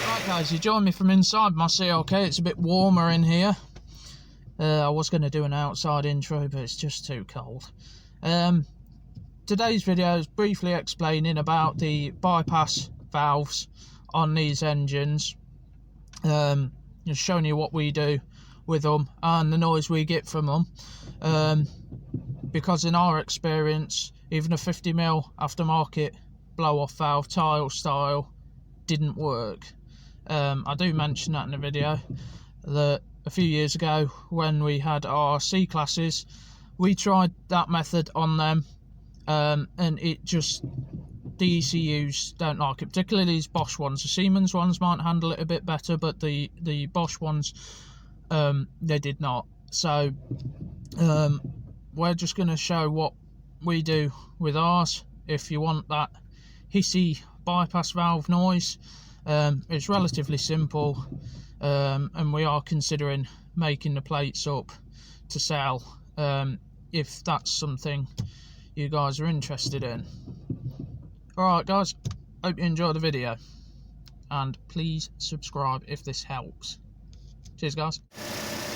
Right guys, you join me from inside my CLK. It's a bit warmer in here. I was going to do an outside intro, but it's just too cold. Today's video is briefly explaining about the bypass valves on these engines. Just showing you what we do with them and the noise we get from them. Because in our experience, even a 50mm aftermarket blow-off valve tile style didn't work. I do mention that in the video that a few years ago when we had our C classes, we tried that method on them, and it just, the ECUs don't like it, particularly these Bosch ones. The Siemens ones might handle it a bit better, but the Bosch ones, they did not. So we're just going to show what we do with ours. If you want that hissy bypass valve noise, it's relatively simple, and we are considering making the plates up to sell, if that's something you guys are interested in. Alright guys, hope you enjoy the video, and please subscribe if this helps. Cheers guys.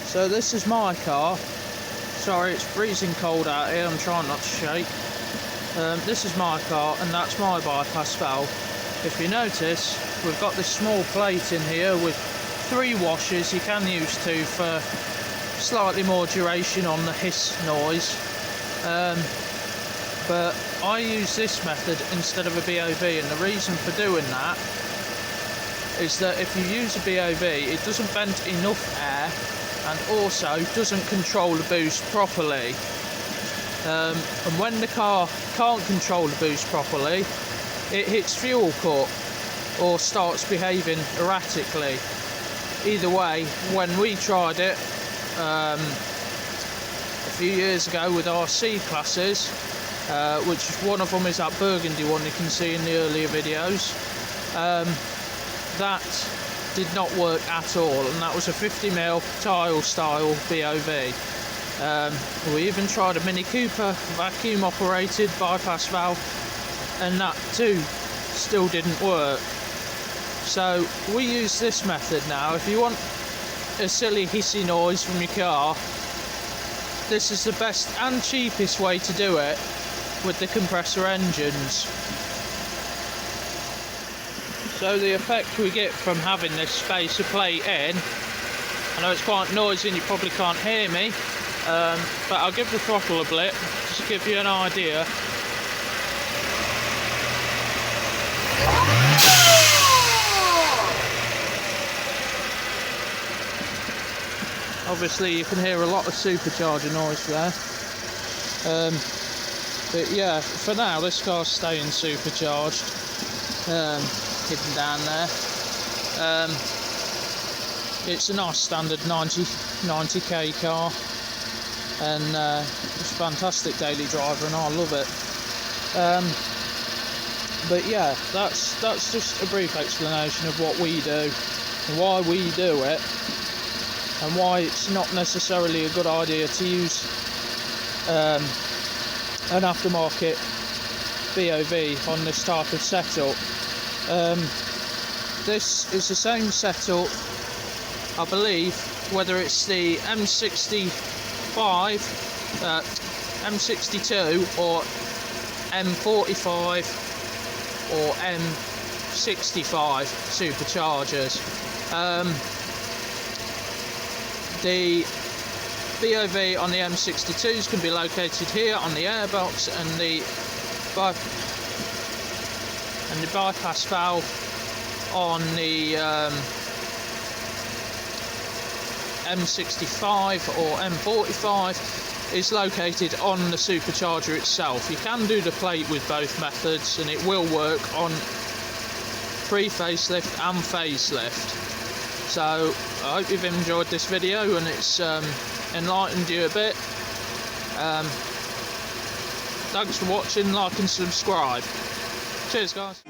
So this is my car. Sorry, it's freezing cold out here, I'm trying not to shake. This is my car and that's my bypass valve. If you notice, we've got this small plate in here with 3 washers. You can use 2 for slightly more duration on the hiss noise. But I use this method instead of a BOV, and the reason for doing that is that if you use a BOV, it doesn't vent enough air and also doesn't control the boost properly. And when the car can't control the boost properly, it hits fuel cut or starts behaving erratically. Either way, when we tried it a few years ago with our C classes, which one of them is that burgundy one you can see in the earlier videos, that did not work at all, and that was a 50mm tile style BOV. We even tried a Mini Cooper vacuum operated bypass valve, and that too still didn't work. So we use this method now. If you want a silly hissy noise from your car, this is the best and cheapest way to do it with the compressor engines. So the effect we get from having this spacer plate in, I know it's quite noisy and you probably can't hear me, but I'll give the throttle a blip just to give you an idea. Obviously you can hear a lot of supercharger noise there, but yeah, for now this car's staying supercharged, hidden down there. It's a nice standard 90k car, and it's a fantastic daily driver and I love it. But yeah, that's just a brief explanation of what we do and why we do it, and why it's not necessarily a good idea to use an aftermarket BOV on this type of setup. This is the same setup, I believe, whether it's the M65, M62 or M45 or M65 superchargers. The BOV on the M62s can be located here on the airbox, and the bypass valve on the M65 or M45 is located on the supercharger itself. You can do the plate with both methods and it will work on pre-facelift and facelift. So I hope you've enjoyed this video and it's enlightened you a bit. Thanks for watching, like and subscribe. Cheers guys.